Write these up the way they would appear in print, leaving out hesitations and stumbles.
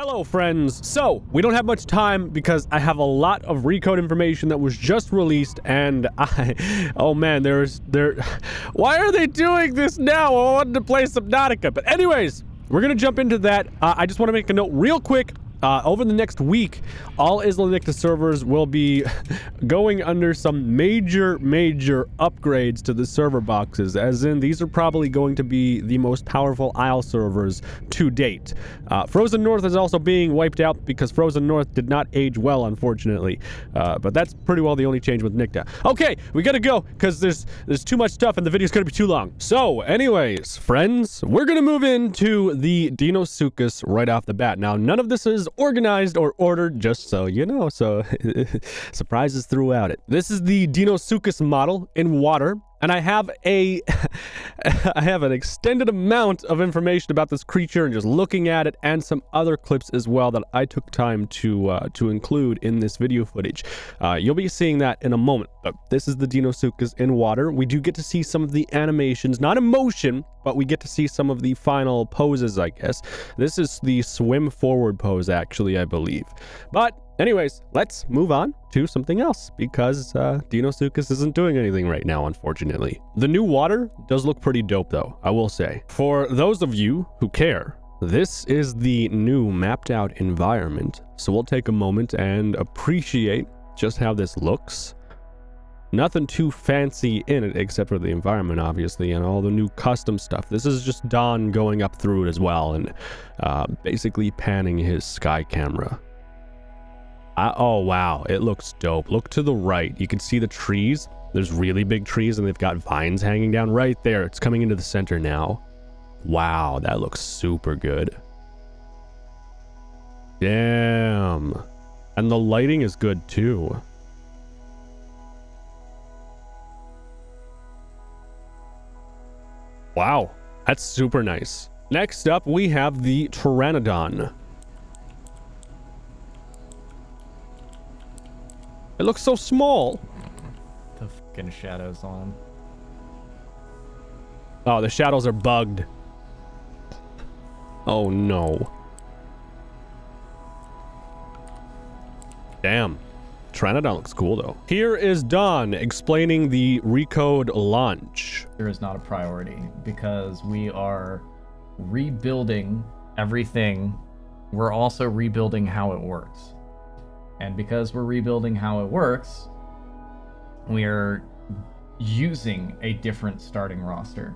Hello friends. So we don't have much time because I have a lot of Recode information that was just released, and oh man, why are they doing this now? I wanted to play Subnautica, but anyways, we're gonna jump into that. I just want to make a note real quick. Over the next week, all Isla Nicta servers will be going under some major upgrades to the server boxes, as in these are probably going to be the most powerful Isle servers to date. Frozen North is also being wiped out because Frozen North did not age well, unfortunately. But that's pretty well the only change with Nicta. Okay, we gotta go because there's too much stuff and the video's gonna be too long. So anyways, friends, we're gonna move into the Deinosuchus right off the bat. Now, none of this is organized or ordered, just so you know, so surprises throughout it. This is the Deinosuchus model in water, and I have an extended amount of information about this creature and just looking at it, and some other clips as well that I took time to include in this video footage. You'll be seeing that in a moment, but this is the Deinosuchus in water. We do get to see some of the animations, not in motion, but we get to see some of the final poses, I guess. This is the swim forward pose, actually, I believe. But anyways, let's move on to something else, because Deinosuchus isn't doing anything right now, unfortunately. The new water does look pretty dope, though, I will say. For those of you who care, this is the new mapped out environment, so we'll take a moment and appreciate just how this looks. Nothing too fancy in it except for the environment, obviously, and all the new custom stuff. This is just Don going up through it as well and basically panning his sky camera. Oh wow, it looks dope. Look to the right. You can see the trees. There's really big trees and they've got vines hanging down right there. It's coming into the center now. Wow, that looks super good. Damn. And the lighting is good too. Wow, that's super nice. Next up, we have the Troodon. It looks so small. The fucking shadows on. Oh, the shadows are bugged. Oh no. Damn. Troodon looks cool though. Here is Don explaining the Recode launch. There is not a priority because we are rebuilding everything. We're also rebuilding how it works. And because we're rebuilding how it works, we are using a different starting roster.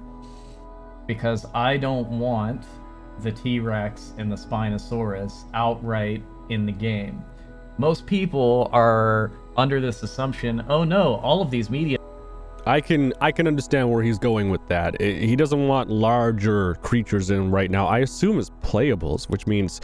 Because I don't want the T-Rex and the Spinosaurus outright in the game. Most people are under this assumption, oh no, all of these media... I can understand where he's going with that. He doesn't want larger creatures in right now. I assume as playables, which means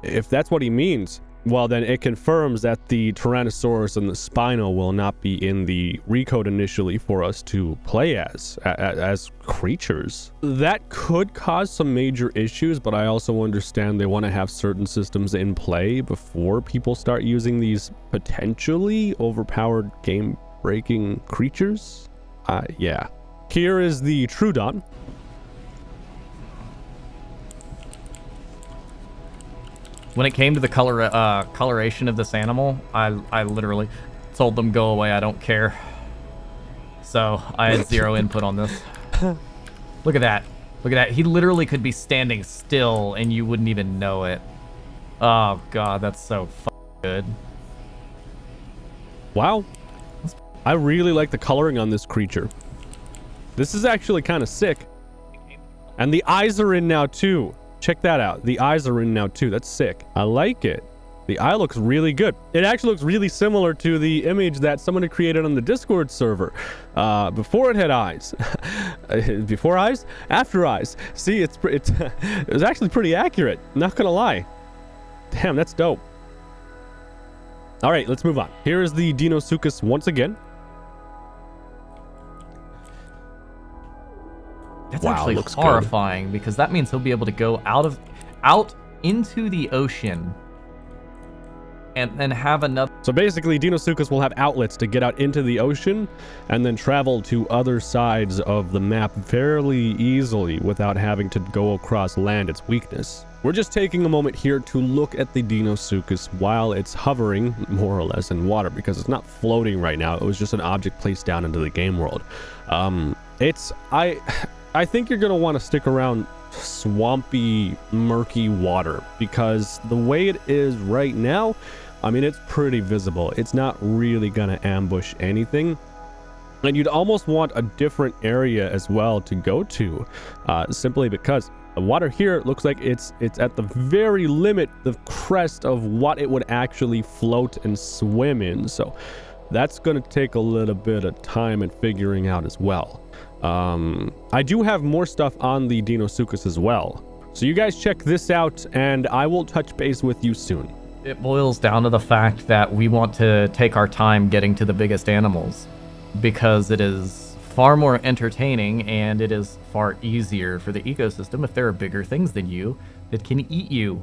if that's what he means, well then it confirms that the Tyrannosaurus and the Spino will not be in the Recode initially for us to play as creatures. That could cause some major issues, but I also understand they want to have certain systems in play before people start using these potentially overpowered game-breaking creatures. Yeah. Here is the Troodon. When it came to the coloration of this animal, I literally told them go away, I don't care. So I had zero input on this. Look at that. Look at that. He literally could be standing still and you wouldn't even know it. Oh god, that's so good. Wow. I really like the coloring on this creature. This is actually kind of sick. And the eyes are in now too. Check that out. The eyes are in now too. That's sick. I like it. The eye looks really good. It actually looks really similar to the image that someone had created on the Discord server before it had eyes. Before eyes? After eyes. See, it was actually pretty accurate. Not gonna lie. Damn, that's dope. All right, let's move on. Here is the Deinosuchus once again. That's wow, actually looks horrifying good. Because that means he'll be able to go out into the ocean and then have another. So basically, Deinosuchus will have outlets to get out into the ocean and then travel to other sides of the map fairly easily without having to go across land. Its weakness. We're just taking a moment here to look at the Deinosuchus while it's hovering, more or less, in water, because it's not floating right now. It was just an object placed down into the game world. I think you're going to want to stick around swampy, murky water, because the way it is right now, I mean, it's pretty visible. It's not really going to ambush anything. And you'd almost want a different area as well to go to, simply because the water here looks like it's at the very limit, the crest of what it would actually float and swim in. So that's going to take a little bit of time and figuring out as well. I do have more stuff on the Deinosuchus as well. So you guys check this out, and I will touch base with you soon. It boils down to the fact that we want to take our time getting to the biggest animals, because it is far more entertaining and it is far easier for the ecosystem if there are bigger things than you that can eat you.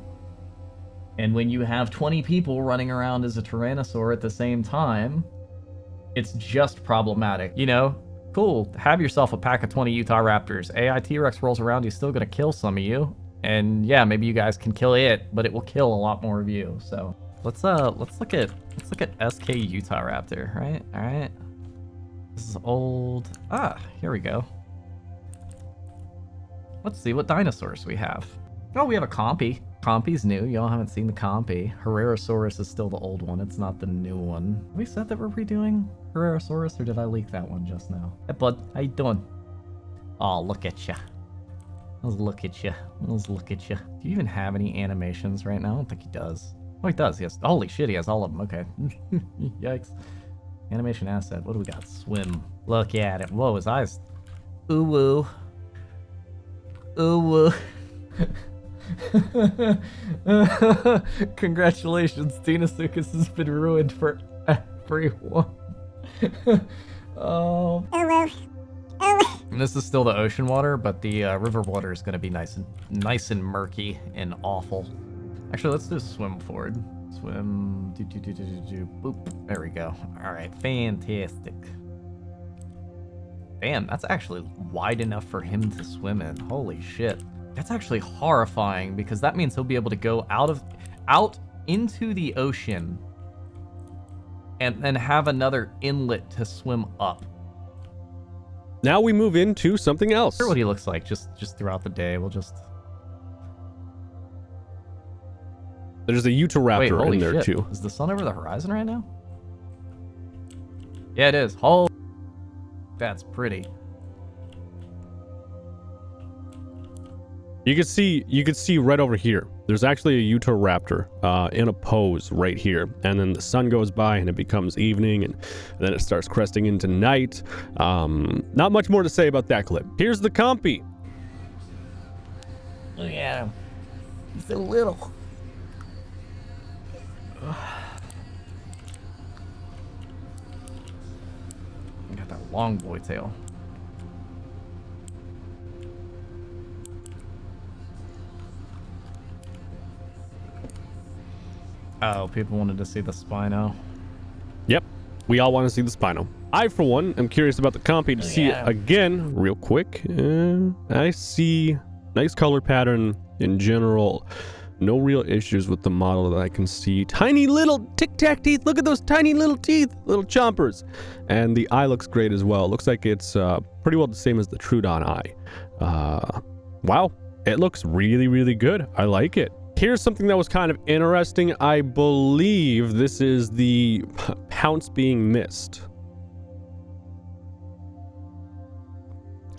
And when you have 20 people running around as a Tyrannosaur at the same time, it's just problematic. You know, cool, have yourself a pack of 20 Utah Raptors. AI T-Rex rolls around, he's still gonna kill some of you. And yeah, maybe you guys can kill it, but it will kill a lot more of you. So let's look at SK Utah Raptor, right? All right. This is old. Here we go. Let's see what dinosaurs we have. Oh, we have a Compy. Compy's new. Y'all haven't seen the Compy. Herrerasaurus is still the old one. It's not the new one. We said that we're redoing Herrerasaurus, or did I leak that one just now? Hey, bud. How you doing? Oh, look at ya. Let's look at ya. Let's look at ya. Do you even have any animations right now? I don't think he does. Oh, he does. Yes. Holy shit, he has all of them. Okay. Yikes. Animation asset. What do we got? Swim. Look at it. Whoa, his eyes. Ooh woo. Ooh woo. Congratulations, Deinosuchus has been ruined for everyone. Oh. And this is still the ocean water, but the river water is going to be nice and murky and awful. Actually, let's just swim forward. Swim. Boop. There we go. All right. Fantastic. Damn, that's actually wide enough for him to swim in. Holy shit. That's actually horrifying, because that means he'll be able to go out into the ocean and then have another inlet to swim up. Now we move into something else. Here's what he looks like just throughout the day. We'll just... There's a Utahraptor in there shit. too. Is the sun over the horizon right now? Yeah, it is. Oh, that's pretty. You can see right over here. There's actually a Utahraptor in a pose right here, and then the sun goes by and it becomes evening, and then it starts cresting into night. Not much more to say about that clip. Here's the Compy. Look at him. He's so little. Got that long boy tail. Oh, people wanted to see the Spino. Yep, we all want to see the Spino. I, for one, am curious about the Compy to see it again real quick. I see nice color pattern in general. No real issues with the model that I can see. Tiny little tic-tac teeth. Look at those tiny little teeth. Little chompers. And the eye looks great as well. It looks like it's pretty well the same as the Troodon eye. Wow. It looks really, really good. I like it. Here's something that was kind of interesting. I believe this is the pounce being missed.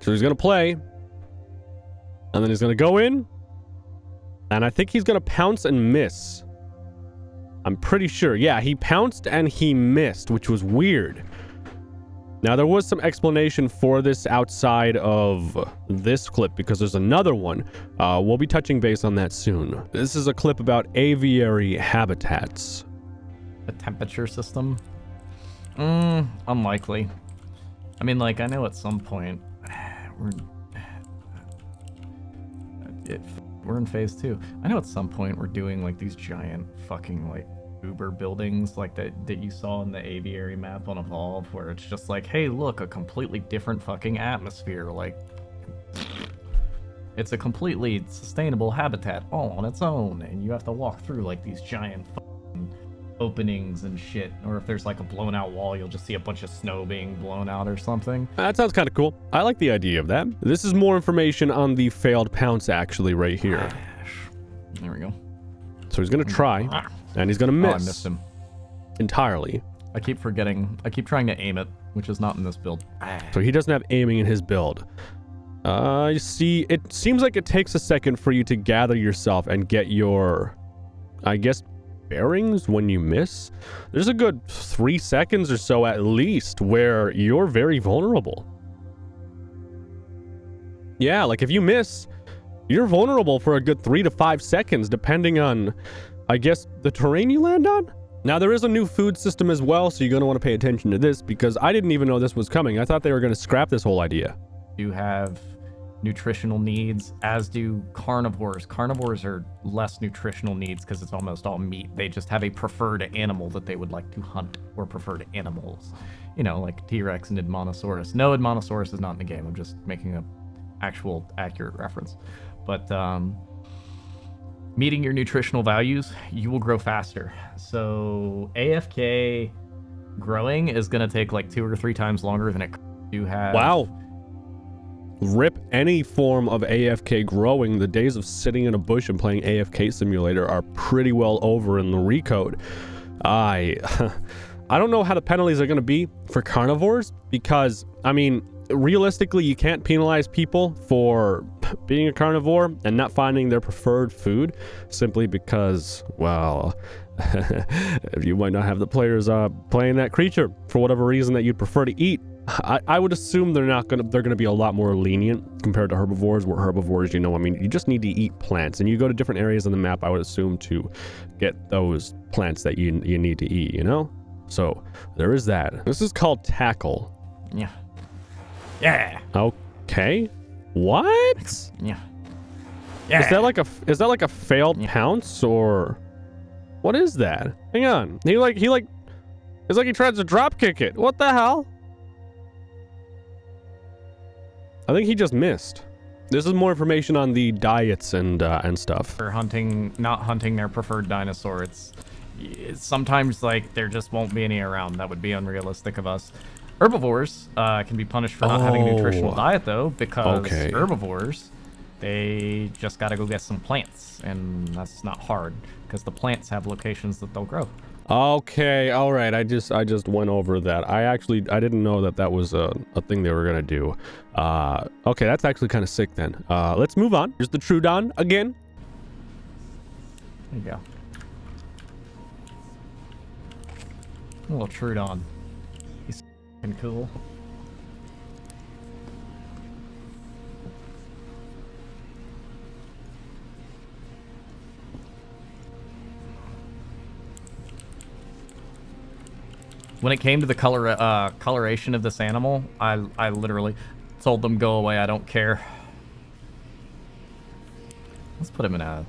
So he's going to play. And then he's going to go in. And I think he's going to pounce and miss. I'm pretty sure. Yeah, he pounced and he missed, which was weird. Now, there was some explanation for this outside of this clip, because there's another one. We'll be touching base on that soon. This is a clip about aviary habitats. A temperature system? Unlikely. I mean, like, I know at some point we're in phase 2. I know at some point we're doing like these giant fucking like Uber buildings like that you saw in the aviary map on Evolve, where it's just like, hey, look, a completely different fucking atmosphere. Like, It's a completely sustainable habitat all on its own, and you have to walk through like these giant openings and shit. Or if there's like a blown out wall, you'll just see a bunch of snow being blown out or something. That sounds kind of cool. I like the idea of that. This is more information on the failed pounce actually right here. There we go. So he's gonna try, and he's gonna miss. Oh, I missed him Entirely. I keep forgetting. I keep trying to aim it, which is not in this build. So he doesn't have aiming in his build. You see, it seems like it takes a second for you to gather yourself and get your, I guess, bearings when you miss. There's a good 3 seconds or so at least where you're very vulnerable. Yeah, like if you miss, you're vulnerable for a good 3 to 5 seconds depending on, I guess, the terrain you land on. Now there is a new food system as well, so you're going to want to pay attention to this because I didn't even know this was coming. I thought they were going to scrap this whole idea. You have nutritional needs, as do carnivores. Carnivores are less nutritional needs because it's almost all meat. They just have a preferred animal that they would like to hunt, or preferred animals. You know, like T-Rex and Deinosuchus. No, Deinosuchus is not in the game. I'm just making a actual accurate reference. But meeting your nutritional values, you will grow faster. So AFK growing is going to take like 2 or 3 times longer than it you have. Wow. Rip any form of AFK growing. The days of sitting in a bush and playing AFK simulator are pretty well over in the Recode. I don't know how the penalties are going to be for carnivores because, I mean, realistically, you can't penalize people for being a carnivore and not finding their preferred food simply because, well, you might not have the players playing that creature for whatever reason that you'd prefer to eat. I would assume they're gonna be a lot more lenient compared to herbivores, where herbivores, you know, I mean, you just need to eat plants, and you go to different areas on the map, I would assume, to get those plants that you need to eat, you know? So there is that. This is called tackle. Yeah. Yeah. Okay. What? Yeah. Yeah. Is that like a failed pounce, or what is that? Hang on. It's like he tries to drop kick it. What the hell? I think he just missed. This is more information on the diets and stuff. For not hunting their preferred dinosaur, it's sometimes like there just won't be any around. That would be unrealistic of us. Herbivores can be punished for not having a nutritional diet though, because herbivores, they just got to go get some plants, and that's not hard because the plants have locations that they'll grow. Okay, all right. I just went over that. I didn't know that was a thing they were gonna do. Okay, that's actually kind of sick then. Let's move on. Here's the Troodon again. There you go. A little Troodon. He's f***ing cool. When it came to the coloration of this animal, I literally told them, go away, I don't care. Let's put him in a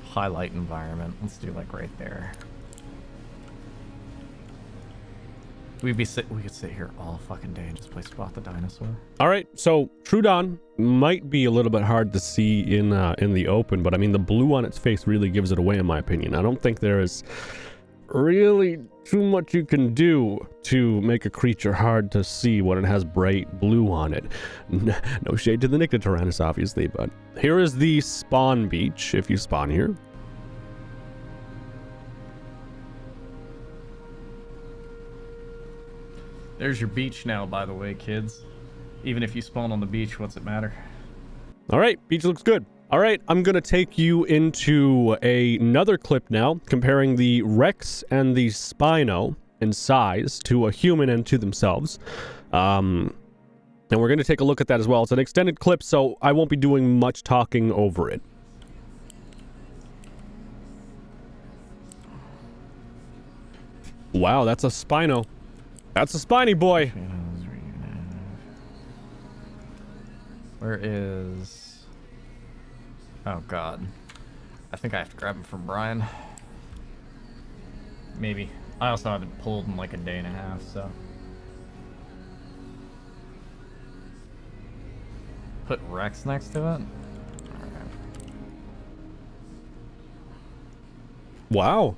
highlight environment. Let's do like right there. We could sit here all fucking day and just play Spot the Dinosaur. All right, so Troodon might be a little bit hard to see in the open, but I mean the blue on its face really gives it away in my opinion. I don't think there is really too much you can do to make a creature hard to see when it has bright blue on it. No shade to the Nyctotyrannus, obviously, but here is the spawn beach if you spawn here. There's your beach now, by the way, kids. Even if you spawn on the beach, what's it matter? All right, beach looks good. All right, I'm going to take you into another clip now, comparing the Rex and the Spino in size to a human and to themselves. And we're going to take a look at that as well. It's an extended clip, so I won't be doing much talking over it. Wow, that's a Spino. That's a spiny boy. Where is... Oh, God. I think I have to grab him from Brian. Maybe. I also haven't pulled in like a day and a half, so... Put Rex next to it? Wow.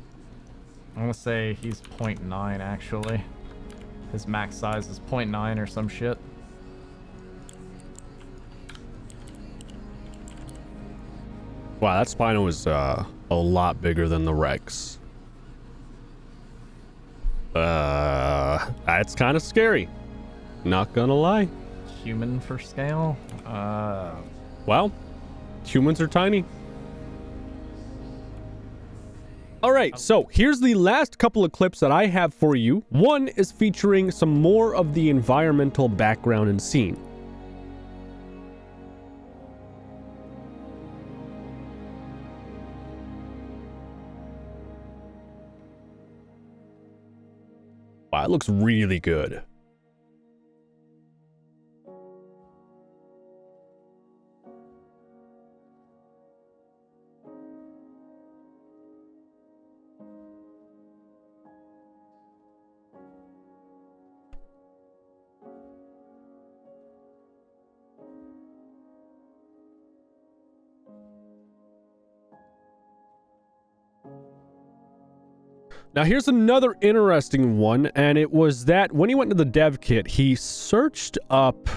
I'm gonna say he's 0.9 actually. His max size is 0.9 or some shit. Wow, that Spino is a lot bigger than the Rex. That's kind of scary. Not gonna lie. Human for scale? Well, humans are tiny. All right, so here's the last couple of clips that I have for you. One is featuring some more of the environmental background and scene. Wow, it looks really good. Now here's another interesting one, and it was that when he went to the dev kit, he searched up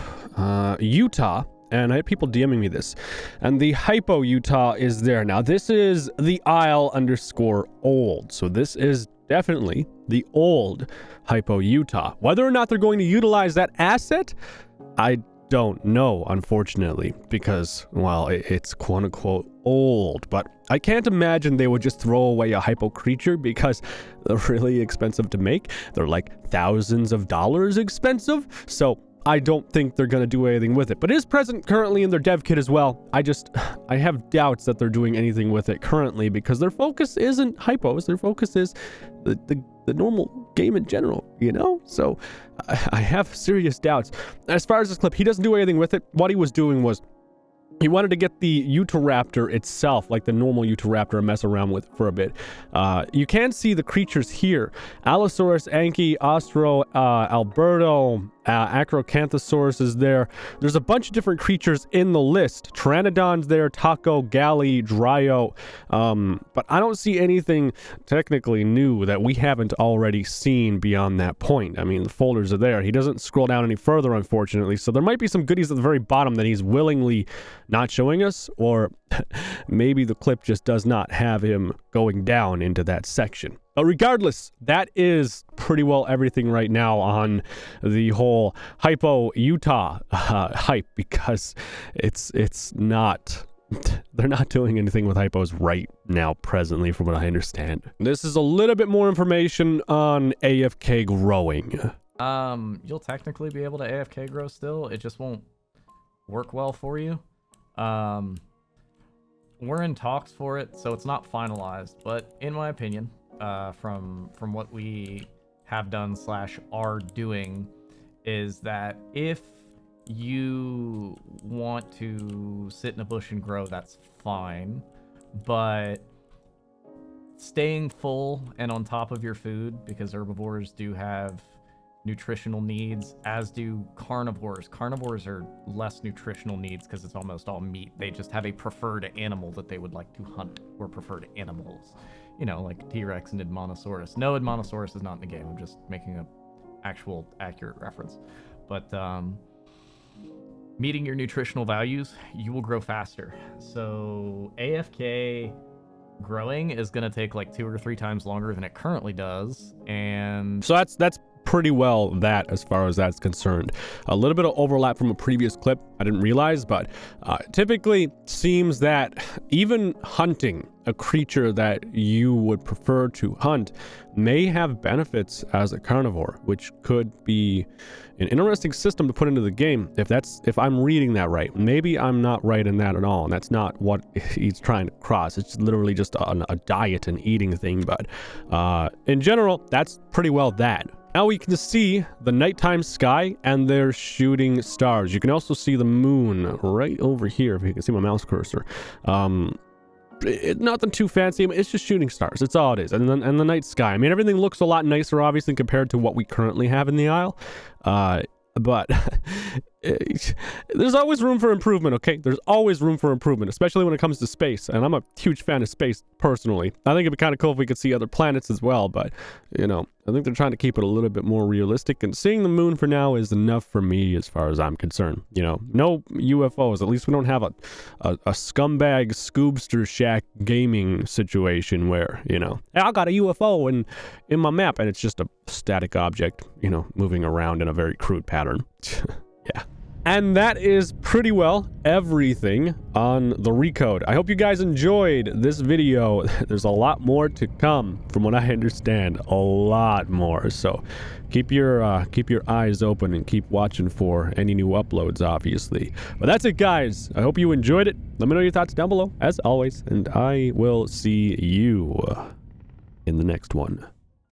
Utah, and I had people DMing me this, and the Hypo Utah is there. Now this is the Theisle_old, so this is definitely the old Hypo Utah. Whether or not they're going to utilize that asset, I don't know, unfortunately, because, well, it's quote-unquote old, but I can't imagine they would just throw away a hypo creature because they're really expensive to make. They're like thousands of dollars expensive, so I don't think they're going to do anything with it, but it is present currently in their dev kit as well. I have doubts that they're doing anything with it currently because their focus isn't hypos. Their focus is the normal game in general, you know? So I have serious doubts. As far as this clip, he doesn't do anything with it. What he was doing was he wanted to get the Utahraptor itself, like the normal Utahraptor, and mess around with it for a bit. You can see the creatures here. Allosaurus, Anki, Ostro, Alberto, Acrocanthosaurus is there. There's a bunch of different creatures in the list. Pteranodon's there, Taco, Galley, Dryo. But I don't see anything technically new that we haven't already seen beyond that point. I mean, the folders are there. He doesn't scroll down any further, unfortunately. So there might be some goodies at the very bottom that he's willingly not showing us, or maybe the clip just does not have him going down into that section. But regardless, that is pretty well everything right now on the whole Hypo Utah hype, because it's not, they're not doing anything with hypos right now presently from what I understand. This is a little bit more information on AFK growing. You'll technically be able to AFK grow still, it just won't work well for you. We're in talks for it, so it's not finalized, but in my opinion, from what we have done / are doing, is that if you want to sit in a bush and grow, that's fine, but staying full and on top of your food, because herbivores do have nutritional needs, as do carnivores. Carnivores are less nutritional needs because it's almost all meat. They just have a preferred animal that they would like to hunt, or preferred animals. You know, like T-Rex and Deinosuchus. No, Deinosuchus is not in the game. I'm just making an actual accurate reference. But meeting your nutritional values, you will grow faster. So AFK growing is going to take like 2 or 3 times longer than it currently does. And so that's pretty well that as far as that's concerned. A little bit of overlap from a previous clip I didn't realize, but typically seems that even hunting a creature that you would prefer to hunt may have benefits as a carnivore, which could be an interesting system to put into the game if I'm reading that right. Maybe I'm not right in that at all, and that's not what he's trying to cross. It's literally just a diet and eating thing, but in general, that's pretty well that. Now we can see the nighttime sky, and they're shooting stars. You can also see the moon right over here, if you can see my mouse cursor. Nothing too fancy. It's just shooting stars. It's all it is. And the night sky. I mean, everything looks a lot nicer, obviously, compared to what we currently have in the Isle. But There's always room for improvement, okay? There's always room for improvement, especially when it comes to space. And I'm a huge fan of space, personally. I think it'd be kind of cool if we could see other planets as well, but, you know, I think they're trying to keep it a little bit more realistic. And seeing the moon for now is enough for me as far as I'm concerned. You know, no UFOs. At least we don't have a scumbag Scoobster Shack gaming situation where, you know, hey, I got a UFO in my map, and it's just a static object, you know, moving around in a very crude pattern. Yeah. And that is pretty well everything on the Recode. I hope you guys enjoyed this video. There's a lot more to come, from what I understand, a lot more. So keep your eyes open and keep watching for any new uploads, obviously. But that's it, guys. I hope you enjoyed it. Let me know your thoughts down below, as always, and I will see you in the next one.